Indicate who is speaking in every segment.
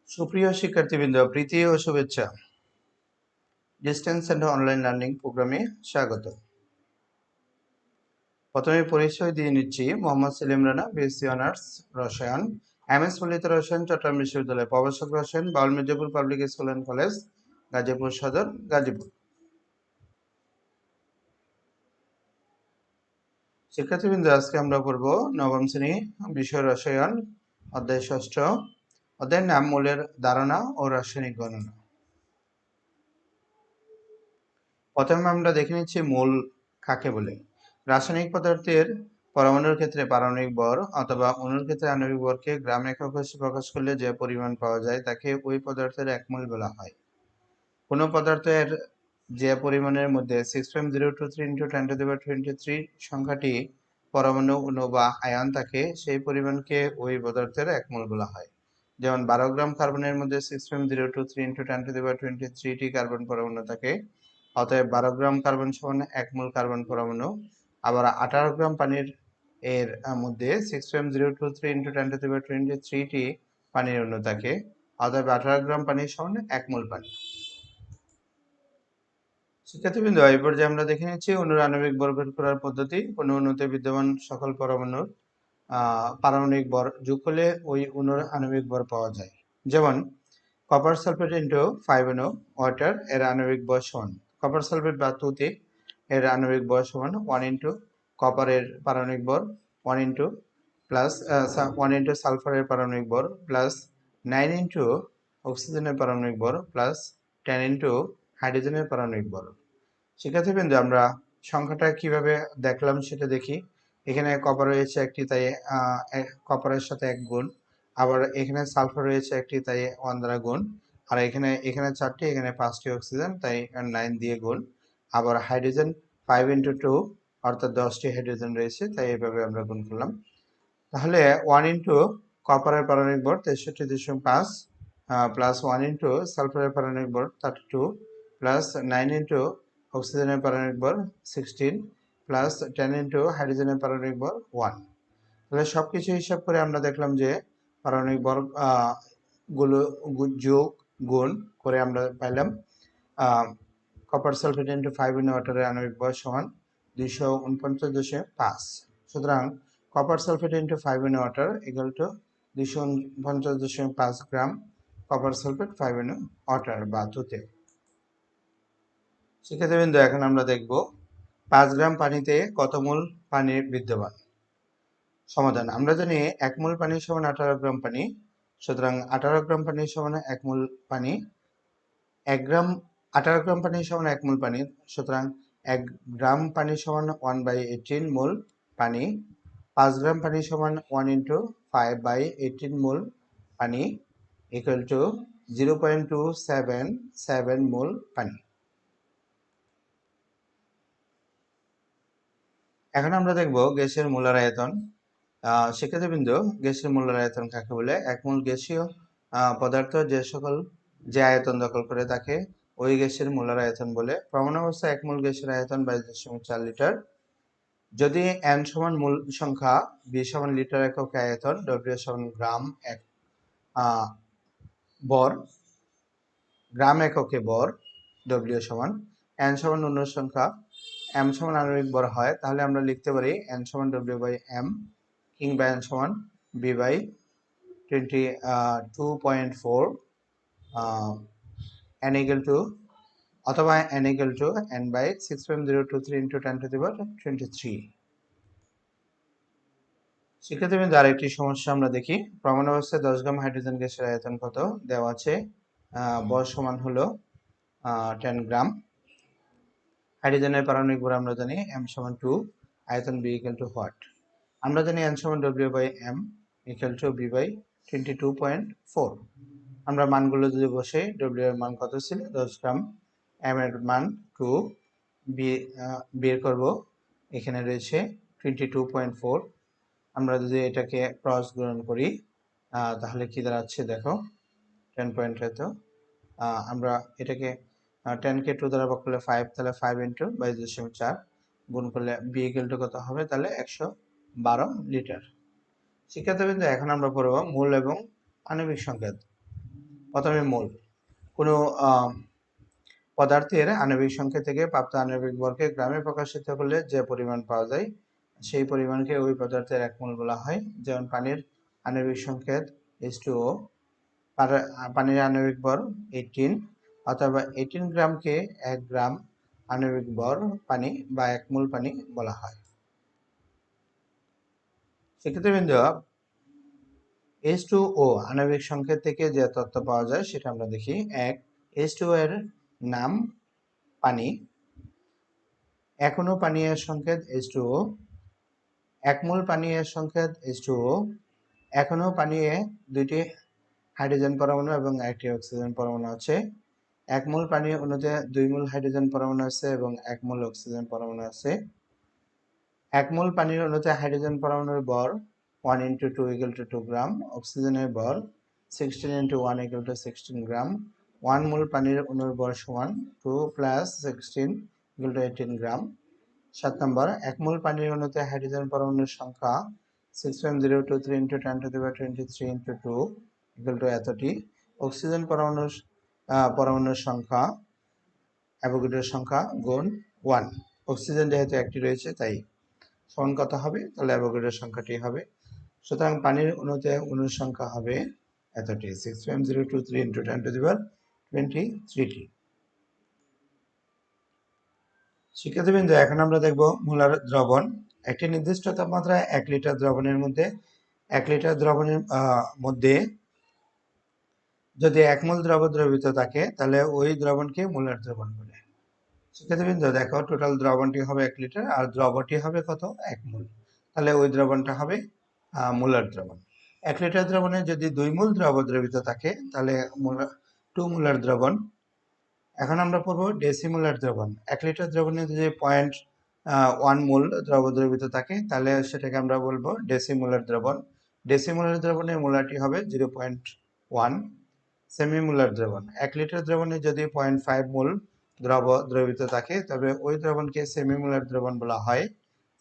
Speaker 1: সুপ্রিয় শিক্ষার্থীবৃন্দ, প্রীতি ও শুভেচ্ছা। ডিস্টেন্স এন্ড অনলাইন লার্নিং প্রোগ্রামে স্বাগত। প্রথমে পরিচয় দিয়ে নিচ্ছি। মোহাম্মদ সেলিম রানা, B.Sc অনার্স রসায়ন, MS ফলিত রসায়ন, চট্টগ্রাম বিশ্ববিদ্যালয়, প্রভাষক রসায়ন, Baul Mirzapur public school and college, Gazipur Sadar, Gazipur. শিক্ষার্থীবৃন্দ, আজকে আমরা পড়ব নবম শ্রেণী, বিষয় রসায়ন, অধ্যায় 6, অধ্যায়ের নাম মূলের ধারণা ও রাসায়নিক গণনা। প্রথমে আমরা দেখে নিচ্ছি মূল কাকে বলে। রাসায়নিক পদার্থের পরমাণুর ক্ষেত্রে পারমাণবিক ভর অথবা অণুর ক্ষেত্রে আণবিক ভরকে গ্রাম একক হিসেবে প্রকাশ করলে যে পরিমাণ পাওয়া যায় তাকে ওই পদার্থের একমোল বলা হয়। কোনো পদার্থের যে পরিমাণের মধ্যে 6.023 × 10⁻23 সংখ্যাটি পরমাণু, অণু বা আয়ন থাকে সেই পরিমাণকে ওই পদার্থের একমোল বলা হয়। যেমন 12 গ্রাম কার্বনের মধ্যে 6.023 × 10⁻23 টি কার্বন পরমাণু থাকে, অতএব 12 গ্রাম কার্বন সমান 1 মোল কার্বন পরমাণু। আবার 18 গ্রাম পানির এর মধ্যে 6.023 × 10⁻23 টি পানির অণু থাকে, অতএব 18 গ্রাম পানি সমান 1 মোল পানি। শিক্ষার্থীবৃন্দ, এই পর্যায়ে আমরা দেখে নিচ্ছি অণুর আণবিক ভর বের করার পদ্ধতি। কোনো অণুতে বিদ্যমান সকল পরমাণুর পারমাণবিক ভর যোগ করলে ওই অণুর আণবিক ভর পাওয়া যায়। যেমন copper sulphate into 5NO water এর আণবিক ভর সমান, কপার সালফেট বা তুতে এর আণবিক ভর সমান 1 ইন্টু কপারের পারমাণবিক ভর 1 ইন্টু প্লাস 1 ইন্টু সালফারের পারমাণবিক ভর প্লাস 9 ইন্টু অক্সিজেনের পারমাণবিক ভর প্লাস 10 ইন্টু হাইড্রোজেনের পারমাণবিক ভর। শিক্ষার্থীবৃন্দ, আমরা সংখ্যাটা কিভাবে দেখলাম সেটা দেখি। এখানে কপার রয়েছে একটি, তাই কপারের সাথে 1 গুণ। আবার এখানে সালফার রয়েছে একটি, তাই 1 দ্বারা গুণ। আর এখানে 4টি, এখানে 5টি অক্সিজেন, তাই 9 দিয়ে গুণ। আবার হাইড্রোজেন 5 ইন্টু 2 অর্থাৎ 10টি হাইড্রোজেন রয়েছে, তাই এইভাবে আমরা গুণ করলাম। তাহলে 1 ইন্টু কপারের পারমাণবিক ভর 63.5 প্লাস 1 ইন্টু সালফারের পারমাণবিক ভর 32 প্লাস 9 ইন্টু অক্সিজেনের পারমাণবিক ভর 16 প্লাস 10 ইন্টু হাইড্রোজেনের পারমাণবিক ভর 1। তাহলে সবকিছু হিসাব করে আমরা দেখলাম যে পারমাণবিক ভর গুলো যোগ গুণ করে আমরা পাইলাম কপার সালফেট ইন্টু 5NO ওয়াটারের আণবিক ভর সমান 249.5। সুতরাং copper sulphate into 5NO water equal to 249.5 gram copper sulphate 5NO water বা তুতে। শিক্ষার্থীবৃন্দ, এখন আমরা দেখব 5 গ্রাম পানিতে কত মোল পানি বিদ্যমান। সমাধান। আমরা জানি 1 মোল পানি সমান 18 গ্রাম পানি, সুতরাং 18 গ্রাম পানি সমান 1 মোল পানি। 18 গ্রাম পানি সমান 1 মোল পানি, সুতরাং 1 গ্রাম পানি সমান 1/18 মোল পানি। 5 গ্রাম পানি সমান 1 ইন্টু 5/18 মোল পানি ইকুয়াল টু 0.277 মোল পানি। এখন আমরা দেখব গ্যাসের মোলার আয়তন। শিক্ষার্থীবৃন্দ, গ্যাসের মোলার আয়তন কাকে বলে? 1 মোল গ্যাসীয় পদার্থ যে আয়তন দখল করে তাকে ওই গ্যাসের মোলার আয়তন বলে। প্রমাণ অবস্থায় 1 মোল গ্যাসের আয়তন 22.4 লিটার। যদি n সমান মোল সংখ্যা, b সমান লিটার এককে আয়তন, w সমান গ্রাম ভর, গ্রাম এককে ভর, w সমান, n সমান অণু সংখ্যা, m সমান আণবিক ভর হয়, তাহলে আমরা লিখতে পারি n সমান w/m কিংবা n সমান b/22.4 n equal to অথবা n equal to n/6.023 × 10⁻23। শিক্ষার্থীবৃন্দ, আরেকটি সমস্যা আমরা দেখি। প্রমাণ অবস্থায় 10 গ্রাম হাইড্রোজেন গ্যাসের আয়তন কত দেওয়া আছে। ভর সমান হলো 10 গ্রাম। হাইড্রোজেনের পারমাণবিক ভর আমরা জানি m সমান 2, আয়তন b equal to what? আমরা জানি n সমান w/m equal to b/22.4। আমরা মানগুলো যদি বসে, w এর মান কত ছিল 10 গ্রাম, m এর মান 2, b বের করব, এখানে রয়েছে 22.4। আমরা যদি এটাকে ক্রস গুণন করি তাহলে কি দাঁড়াচ্ছে দেখো, 10 এত আমরা এটাকে 10 কে 2 দ্বারা ভাগ করলে 5, তাহলে 5 ইন্টু 22.4 গুণ করলে b ইকুয়াল টু কত হবে, তাহলে 112 লিটার। শিক্ষার্থীবৃন্দ, এখন আমরা পড়ব মূল এবং আণবিক সংকেত। প্রথমে মোল। কোনো পদার্থের আণবিক সংখ্যা থেকে প্রাপ্ত আণবিক ভরকে গ্রামে প্রকাশিত করলে যে পরিমাণ পাওয়া যায় সেই পরিমাণকে ওই পদার্থের এক মোল বলা হয়। যেমন পানির আণবিক সংকেত H2O, পানির আণবিক ভর 18, অথবা 18 গ্রামকে 1 গ্রাম আণবিক ভর পানি বা 1 মোল পানি বলা হয়। শিক্ষার্থীবৃন্দ, H2O আণবিক সংকেত থেকে যে তথ্য পাওয়া যায় সেটা আমরা দেখি। এক, H2O এর নাম পানি, এখনো পানি এর সংকেত H2O, 1 মোল পানি এর সংকেত H2O, এখনো পানি এ 2টি হাইড্রোজেন পরমাণু এবং 1টি অক্সিজেন পরমাণু আছে। 1 মোল পানির অণুতে 2 মোল হাইড্রোজেন পরমাণু আছে এবং 1 মোল অক্সিজেন পরমাণু আছে। 1 মোল পানির অণুতে হাইড্রোজেন পরমাণুর ভর 1 × 2 = 2 গ্রাম, অক্সিজেনের ভর 16 × 1 = 16 গ্রাম। 1 মোল পানির অণুর ভর সমান 2 + 16 = 18 গ্রাম। 7 নম্বর, 1 মোল পানির অণুতে হাইড্রোজেন পরমাণুর সংখ্যা 6.023 × 10⁻23 × 2 = এতটি। অক্সিজেন পরমাণুর সংখ্যা অ্যাভোগাড্রোর সংখ্যা গুণ 1। অক্সিজেন যেহেতু একটি রয়েছে তাই সমান কত হবে, তাহলে অ্যাভোগাড্রোর সংখ্যাটি হবে। সুতরাং পানির অণুতে অণুর সংখ্যা হবে এতটি, 6.023 × 10⁻23টি। শিক্ষার্থীবৃন্দ, এখন আমরা দেখব মোলার দ্রবণ। একটি নির্দিষ্ট তাপমাত্রায় 1 লিটার দ্রবণের মধ্যে 1 লিটার দ্রবণের মধ্যে যদি 1 মোল দ্রব দ্রবীভূত থাকে তাহলে ওই দ্রবণকে মোলার দ্রবণ বলে। শিক্ষার্থীবৃন্দ দেখো, টোটাল দ্রবণটি হবে 1 লিটার আর দ্রবটি হবে কত, 1 মোল, তাহলে ওই দ্রবণটা হবে মোলার দ্রবণ। 1 লিটার দ্রবণে যদি 2 মোল দ্রব দ্রবীভূত থাকে তাহলে 2 মোলার দ্রবণ। এখন আমরা পড়ব ডেসিমোলার দ্রবণ। 1 লিটার দ্রবণে যদি 0.1 মোল দ্রব দ্রবীভূত থাকে তাহলে সেটাকে আমরা বলবো ডেসিমোলার দ্রবণ। ডেসিমোলার দ্রবণের মোলারটি হবে 0.1। সেমিমোলার দ্রবণ, 1 লিটার দ্রবণে যদি 0.5 মোল দ্রব দ্রবীভূত থাকে তবে ওই দ্রবণকে সেমিমোলার দ্রবণ বলা হয়।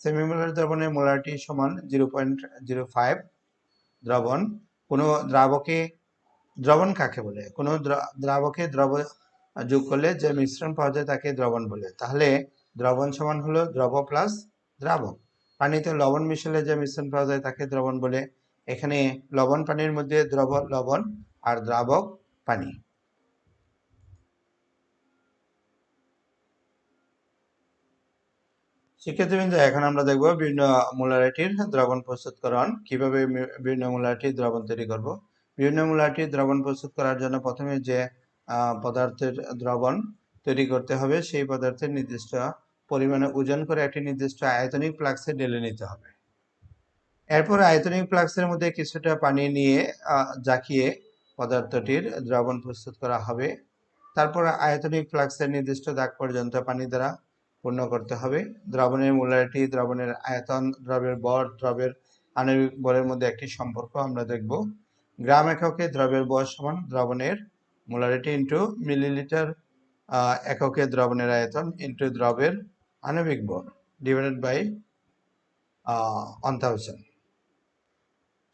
Speaker 1: সেমিমোলার দ্রবণের মোলারটি সমান 0.05। দ্রবণ, কোনো দ্রবণ কাকে বলে? কোনো দ্রাবকে দ্রব যোগ করলে যে মিশ্রণ পাওয়া যায় তাকে দ্রবণ বলে। তাহলে দ্রবণ সমান হলো দ্রব প্লাস দ্রাবক। পানিতে লবণ মিশালে যে মিশ্রণ পাওয়া যায় তাকে দ্রবণ বলে। এখানে লবণ পানির মধ্যে দ্রব লবণ আর দ্রাবক পানি। শিক্ষার্থীবৃন্দ, এখন আমরা দেখব বিভিন্ন মোলারিটির দ্রবণ প্রস্তুতকরণ, কিভাবে বিভিন্ন মোলারিটির দ্রবণ তৈরি করব। বিভিন্ন মোলারিটির দ্রবণ প্রস্তুত করার জন্য প্রথমে যে পদার্থের দ্রবণ তৈরি করতে হবে সেই পদার্থের নির্দিষ্ট পরিমাণে ওজন করে একটি নির্দিষ্ট আয়তনিক ফ্লাক্সে ঢেলে নিতে হবে। এরপর আয়তনিক ফ্লাক্সের মধ্যে কিছুটা পানি নিয়ে জাকিয়ে পদার্থটির দ্রবণ প্রস্তুত করা হবে। তারপর আয়তনিক ফ্লাক্সের নির্দিষ্ট দাগ পর্যন্ত পানি দ্বারা পূর্ণ করতে হবে। দ্রবণের মোলারিটি, দ্রবণের আয়তন, দ্রবের ভর, দ্রবের আণবিক ভরের মধ্যে একটি সম্পর্ক আমরা দেখব। গ্রাম এককে দ্রবের ভর সমান দ্রবণের মোলারিটি ইন্টু মিলিলিটার এককে দ্রবণের আয়তন ইন্টু দ্রবের আণবিক ভর ডিভাইডেড বাই 1000।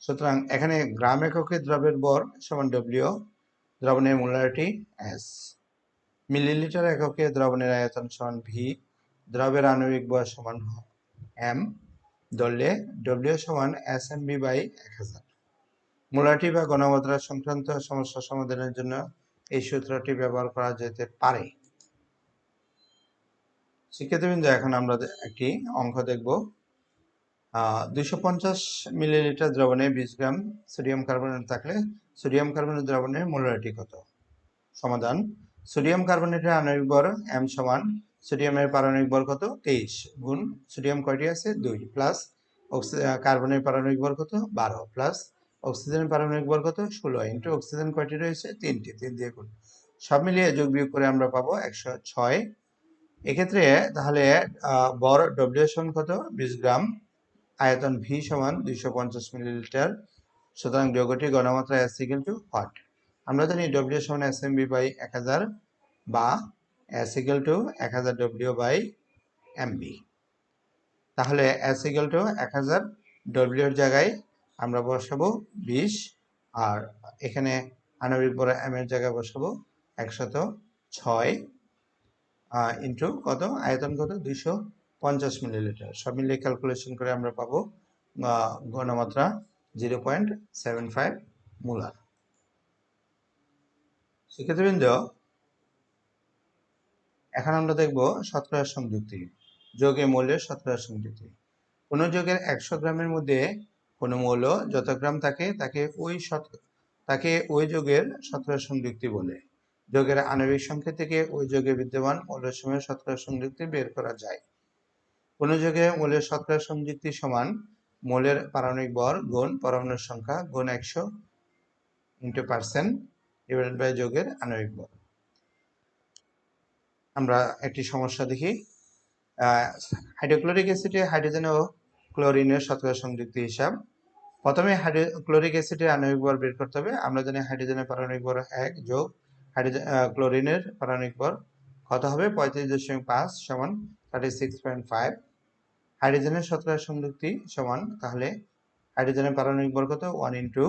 Speaker 1: সুতরাং এখানে গ্রাম এককে দ্রবের ভর সমান W, দ্রবণের মোলারিটি S, মিলিলিটার এককে দ্রবণের আয়তন সমান V, দ্রবের আণবিক ভর সমান M, ধরলে W সমান SMB বাই 1000। মোলারিটি বা ঘনমাত্রা সংক্রান্ত সমস্যা সমাধানের জন্য এই সূত্রটি ব্যবহার করা যেতে পারে। শিক্ষার্থীবৃন্দ, এখন আমরা একটি অঙ্ক দেখব। 250 মিলিলিটার দ্রবণে 20 গ্রাম সোডিয়াম কার্বনেট থাকলে সোডিয়াম কার্বনেট দ্রবণের মোলারিটি কত? সমাধান, সোডিয়াম কার্বনেটের আণবিক ভর M সমান সোডিয়ামের পারমাণবিক ভর কত, 23 গুণ সোডিয়াম কয়টি আছে, 2, প্লাস কার্বনের পারমাণবিক ভর কত, 12, প্লাস অক্সিজেনের পারমাণবিক ভর কত, 16 ইন্টু অক্সিজেন কয়টি রয়েছে, 3টি, 3 দিয়ে গুণ, সব মিলিয়ে যোগ বিয়োগ করে আমরা পাবো 106। এক্ষেত্রে তাহলে ভর W সমান কত, 20 গ্রাম, আয়তন V সমান 250 মিলিলিটার। সুতরাং যৌগটির ঘনমাত্রা S = হোয়াট? আমরা জানি W সমান SMB বাই 1000 বা S = 1000 W বাই MB। তাহলে S = 1000 W এর জায়গায় আমরা বসাবো 20 আর এখানে আণবিক ভর m এর জায়গায় বসাবো 106 ইন্টু কত, আয়তন কত, 250 মিলিলিটার। সব মিলিয়ে ক্যালকুলেশন করে আমরা পাবো ঘনমাত্রা 0.75 মোলার। শিক্ষার্থীবৃন্দ, এখন আমরা দেখব শতকরা সংযুক্তি, যৌগে মৌলের শতকরা সংযুক্তি। কোন যৌগের 100 গ্রামের মধ্যে কোন মৌল যত গ্রাম থাকে তাকে ওই যৌগের শতকরা সংযুক্তি বলে। যৌগের আণবিক সংখ্যা থেকে ওই যৌগে বিদ্যমান মৌলসমূহের শতকরা সংযুক্তি বের করা যায়। কোন যৌগে মৌলের শতকরা সংযুক্তি সমান মোলের পারমাণবিক ভর গুণ পরমাণুর সংখ্যা গুণ 100 ইন্টু পার্সেন্ট ডিভাইডেড বাই যৌগের আণবিক ভর। আমরা একটি সমস্যা দেখি। হাইড্রোক্লোরিক অ্যাসিডে হাইড্রোজেন ও ক্লোরিনের শতকরা সংযুক্তি হিসাব। প্রথমে ক্লোরিক অ্যাসিডের আণবিক ভর বের করতে হবে। আমরা জানি হাইড্রোজেনের পারমাণবিক ভর 1 যোগ ক্লোরিনের পারমাণবিক ভর কত হবে, 35.5 সমান 36.5। হাইড্রোজেনের শতকরা সংযুক্তি সমান, তাহলে হাইড্রোজেনের পারমাণবিক ভর কত, 1 ইন্টু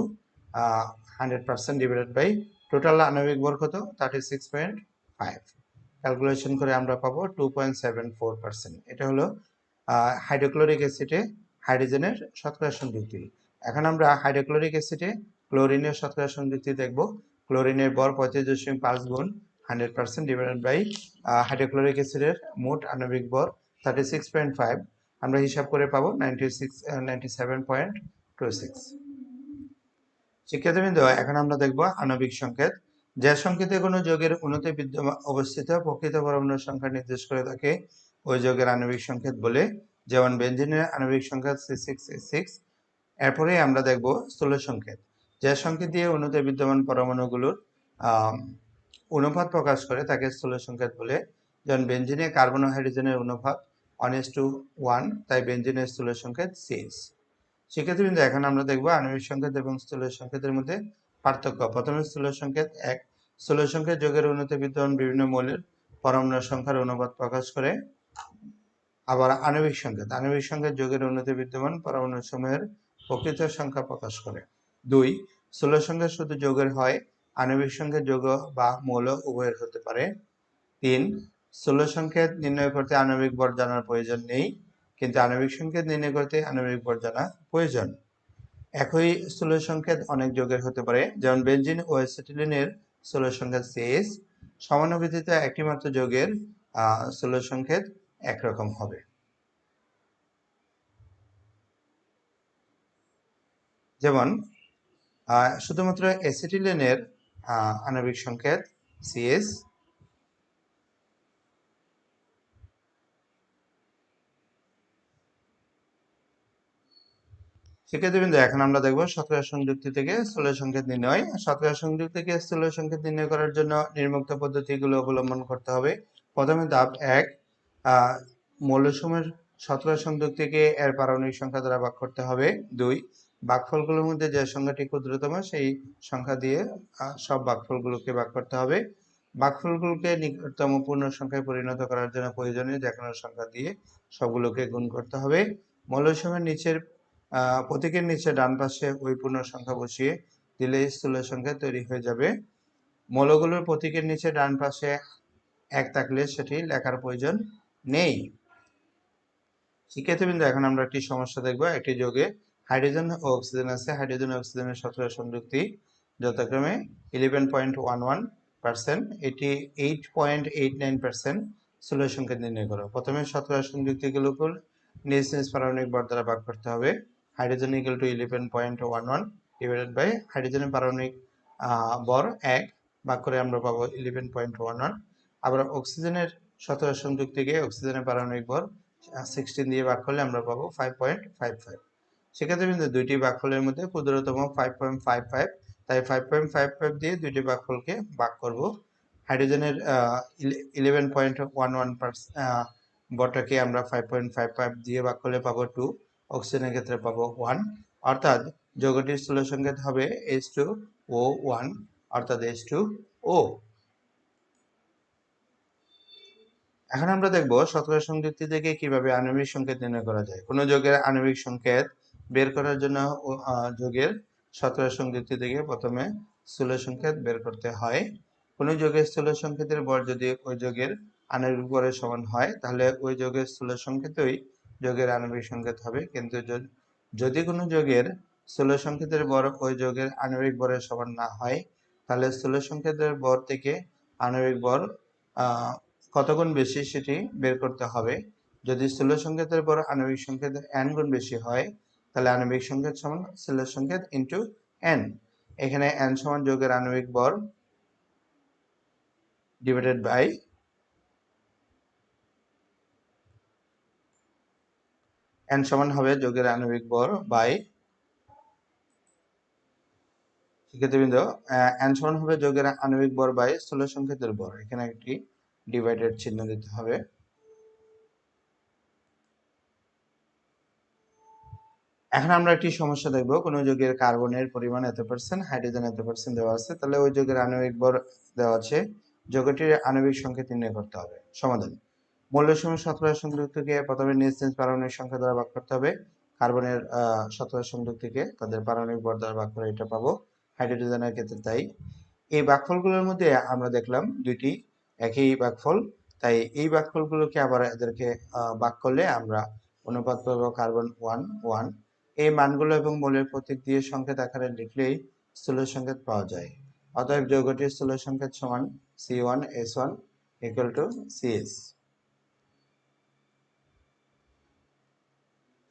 Speaker 1: 100% ডিভাইডেড বাই টোটাল আণবিক ভর কত, 36.5। ক্যালকুলেশন করে আমরা পাবো 2.74%। এটা হলো হাইড্রোক্লোরিক অ্যাসিডে হাইড্রোজেনের শতকরা সংযুক্তি। এখন আমরা হাইড্রোক্লোরিক অ্যাসিডে ক্লোরিনের শতকরা সংযুক্তি দেখব। ক্লোরিনের ভর 35.5 গুণ 100% ডিভাইডেড বাই হাইড্রোক্লোরিক অ্যাসিডের মোট আণবিক ভর 36.5। আমরা হিসাব করে পাবো 97.26। শিক্ষার্থীবৃন্দ, এখন আমরা দেখব আণবিক সংকেত। যে সংকেতে কোনো যৌগের অণুতে বিদ্যমান অবস্থিত প্রকৃত পরমাণুর সংখ্যা নির্দেশ করে থাকে ওই যৌগের আণবিক সংকেত বলে। যেমন বেনজিনের আণবিক সংকেত C6H6। এরপরে আমরা দেখব স্থূল সংকেত। যে সংকেত দিয়ে অণুতে বিদ্যমান পরমাণুগুলোর অনুপাত প্রকাশ করে তাকে স্থূল সংকেত বলে। যেমন বেনজিনে কার্বন ও হাইড্রোজেনের অনুপাত 1:1, তাই বেনজিনের স্থূল সংকেত CH। শিক্ষার্থীবৃন্দ, এখন আমরা দেখব আণবিক সংকেত এবং স্থূল সংকেতের মধ্যে পার্থক্য। প্রথমে স্থূল সংকেত 1। স্থূল সংকেত যৌগের অণুতে বিদ্যমান বিভিন্ন মৌলের পরমাণুর সংখ্যার অনুপাত প্রকাশ করে। আবার আণবিক সংকেত যৌগের অণুতে বিদ্যমান পরমাণুর সমূহের প্রকৃত সংখ্যা প্রকাশ করে। 2। স্থূল সংকেত শুধু যৌগের হয়, আণবিক সংকেত যৌগ বা মৌল উভয়ের হতে পারে। 3। স্থূল সংকেত নির্ণয় করতে আণবিক ভর জানার প্রয়োজন নেই, কিন্তু আণবিক সংকেত নির্ণয় করতে আণবিক ভর জানা প্রয়োজন। একই স্থূল সংকেত অনেক যৌগের হতে পারে, যেমন বেনজিন ও অ্যাসিটিলিনের স্থূল সংকেত CH। সমানুপাতিক একটি মাত্র যৌগের স্থূল সংকেত একরকম হবে। যেমন শুধুমাত্র অ্যাসিটিলিনের আণবিক সংকেত CH। শিক্ষার্থীবৃন্দ, এখন আমরা দেখব শতকরা সংযুক্তি থেকে স্থূল সংকেত নির্ণয়। শতকরা সংযুক্তি থেকে স্থূল সংকেত নির্ণয় করার জন্য নির্মুক্ত পদ্ধতিগুলো অবলম্বন করতে হবে। প্রথমে ধাপ 1, মৌলসমূহের শতকরা সংযুক্তিকে এর পারমাণবিক সংখ্যা দ্বারা ভাগ করতে হবে। 2, ভাগফলগুলোর মধ্যে যে সংখ্যাটি ক্ষুদ্রতম সেই সংখ্যা দিয়ে সব ভাগফলগুলোকে ভাগ করতে হবে। ভাগফলগুলোকে নিকটতম পূর্ণ সংখ্যায় পরিণত করার জন্য প্রয়োজনীয় যে কোনো সংখ্যা দিয়ে সবগুলোকে গুণ করতে হবে। মৌলসমূহের নিচের প্রতীকের নিচে ডান পাশে ওই পূর্ণ সংখ্যা বসিয়ে দিলে স্থূল সংখ্যা তৈরি হয়ে যাবে। মৌলগুলোর প্রতীকের নিচে ডান পাশে 1 থাকলে সেটি লেখার প্রয়োজন নেই। শিক্ষার্থীবৃন্দ, এখন আমরা একটি সমস্যা দেখব। একটি যৌগে হাইড্রোজেন ও অক্সিজেন আছে। হাইড্রোজেন ও অক্সিজেনের শতকরা সংযুক্তি যথাক্রমে 11.11%, 88.89%। স্থূল সংকেত নির্ণয় করো। প্রথমে শতকরা সংযুক্তিগুলোকে নিজ নিজ পারমাণবিক ভর দ্বারা ভাগ করতে হবে। Hydrogen equal to 11.11 divided by হাইড্রোজেনের পারমাণবিক ভর 1 ভাগ করে আমরা পাবো 11.11। আবার অক্সিজেনের শতকরা সংযুক্তিকে অক্সিজেনের পারমাণবিক ভর 16 দিয়ে ভাগ করলে আমরা পাবো 5.55। সেক্ষেত্রে দুইটি ভাগফলের মধ্যে ক্ষুদ্রতম 5.55, তাই 5.55 দিয়ে দুইটি ভাগফলকে ভাগ করব। হাইড্রোজেনের 11.11% ভরটাকে আমরা 5.55 দিয়ে ভাগ করলে পাবো 2, অক্সিজেনের ক্ষেত্রে পাবো 1। অর্থাৎ যৌগটির স্থূল সংকেত হবে H2O1, অর্থাৎ H2O। এখন আমরা দেখব শতকরা সংযুক্তি থেকে কিভাবে আণবিক সংকেত নির্ণয় করা যায়। কোনো যৌগের আণবিক সংকেত বের করার জন্য যৌগের শতকরা সংযুক্তি থেকে প্রথমে স্থূল সংকেত বের করতে হয়। কোন যৌগের স্থূল সংকেতের ভর যদি ওই যৌগের আণবিক ভরের সমান হয় তাহলে ওই যৌগের স্থূল সংকেতই যৌগের আণবিক সংকেত হবে। কিন্তু যদি কোনো যৌগের স্থূল সংকেতের ভর ওই যৌগের আণবিক ভরের সমান না হয় তাহলে স্থূল সংকেতের ভর থেকে আণবিক ভর কত গুণ বেশি সেটি বের করতে হবে। যদি স্থূল সংকেতের ভর আণবিক সংকেতের n গুণ বেশি হয় তাহলে আণবিক সংকেত সমান স্থূল সংকেত ইনটু n। এখানে n সমান যৌগের আণবিক ভর ডিভাইডেড বাই n সমান হবে যৌগের আণবিক ভর বাই শিক্ষার্থীবৃন্দ n সমান হবে যৌগের আণবিক ভর বাই স্থূল সংকেতের ভর। এখানে একটি ডিভাইডেড চিহ্ন দিতে হবে। এখন আমরা একটি সমস্যা দেখব। কোন যৌগের কার্বনের পরিমাণ এত %, হাইড্রোজেন এত % দেওয়া আছে, তাহলে ওই যৌগের আণবিক ভর দেওয়া আছে, যৌগটির আণবিক সংকেত নির্ণয় করতে হবে। সমাধান: মৌলসমূহ শতকরা সংযুক্তিকে প্রথমে নিজ নিজ পারমাণবিক সংখ্যা দ্বারা ভাগ করতে হবে। কার্বনের শতকরা সংযুক্তিকে তাদের পারমাণবিক ভর দ্বারা ভাগ করে এটা পাবো। হাইড্রোজেনের ক্ষেত্রে তাই। এই ভাগফলগুলোর মধ্যে আমরা দেখলাম দুইটি একই ভাগফল, তাই এই ভাগফলগুলোকে আবার এদেরকে ভাগ করলে আমরা অনুপাত পাবো কার্বন 1 1। এই মানগুলো এবং মৌলের প্রতীক দিয়ে সংকেত আকারে লিখলেই স্থূল সংকেত পাওয়া যায়। অতএব যৌগটির স্থূল সংকেত সমান C1S1 = CS।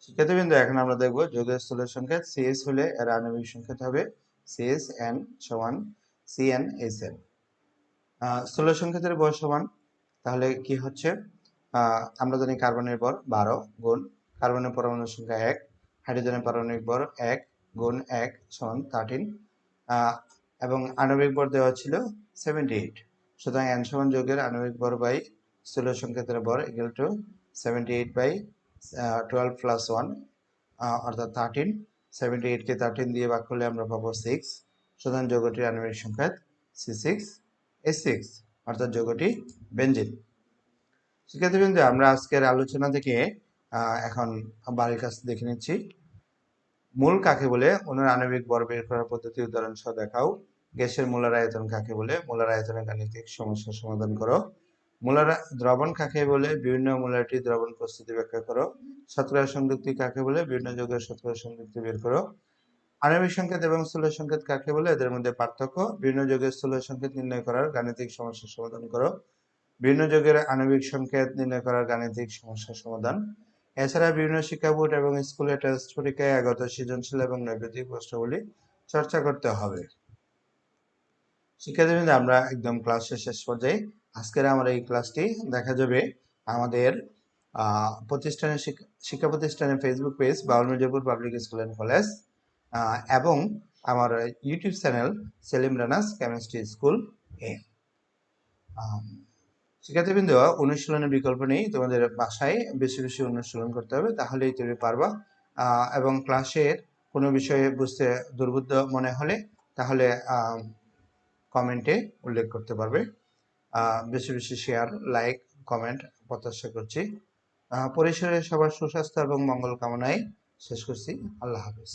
Speaker 1: শিক্ষার্থীবৃন্দ, এখন আমরা দেখব যৌগের স্থূল সংকেত CS হলে এর আণবিক সংকেত হবে CSN সমান CnSn। স্থূল সংকেতের ভর সমান তাহলে কি হচ্ছে, আমরা জানি কার্বনের ভর 12 গুণ কার্বনের পরমাণু সংখ্যা 1, হাইড্রোজেনের পারমাণবিক ভর 1 গুণ 1 সমান 13, এবং আণবিক ভর দেওয়া ছিল 78। সুতরাং n সমান যৌগের আণবিক ভর বাই স্থূল সংকেতের ভর = 78/12 + 1 অর্থাৎ 13। 78 কে 13 দিয়ে ভাগ করলে আমরা পাবো 6। সুতরাং যৌগটির আণবিক সংকেত C6H6 অর্থাৎ যৌগটি বেনজিন। শিক্ষার্থীবৃন্দ, আমরা আজকের আলোচনা থেকে এখন বাড়ির কাজ দেখে নিচ্ছি। মূল কাকে বলে, অণুর আণবিক ভর বের করার পদ্ধতি উদাহরণ সহ দেখাও। গ্যাসের মোলার আয়তন কাকে বলে, মোলার আয়তনের গাণিতিক সমস্যার সমাধান করো। মোলার দ্রবণ কাকে বলে, বিভিন্ন মোলারিটি দ্রবণ প্রস্তুতি ব্যাখ্যা করো। শতকরা সংযুক্তি কাকে বলে, বিভিন্ন যৌগের শতকরা সংযুক্তি বের করো। আণবিক সংকেত এবং স্থূল সংকেত কাকে বলে, এদের মধ্যে পার্থক্য। বিভিন্ন যৌগের স্থূল সংকেত নির্ণয় করার গাণিতিক সমস্যার সমাধান করো। বিভিন্ন যৌগের আণবিক সংকেত নির্ণয় করার গাণিতিক সমস্যার সমাধান। এছাড়া বিভিন্ন শিক্ষা বোর্ড এবং স্কুলে টেস্ট পরীক্ষায় আগত সৃজনশীল এবং নৈবেদিক প্রশ্নগুলি চর্চা করতে হবে। শিক্ষার্থীবৃন্দ, আমরা একদম ক্লাসের শেষ পর্যায়ে। আজকের আমার এই ক্লাসটি দেখা যাবে আমাদের প্রতিষ্ঠানের শিক্ষা প্রতিষ্ঠানের Facebook page Baul Mirzapur public school and college এবং আমার YouTube channel Selim Rana's chemistry school এ। শিক্ষার্থীবৃন্দ, অনুশীলনের বিকল্প নেই, তোমাদের বাসায় বেশি বেশি অনুশীলন করতে হবে, তাহলেই তুমি পারবা। এবং ক্লাসের কোনো বিষয়ে বুঝতে দুর্বোধ্য মনে হলে তাহলে কমেন্টে উল্লেখ করতে পারবে। বেশি বেশি শেয়ার, লাইক, কমেন্ট প্রত্যাশা করছি। পরিসরে সবার সুস্বাস্থ্য এবং মঙ্গল কামনায় শেষ করছি। আল্লাহ হাফেজ।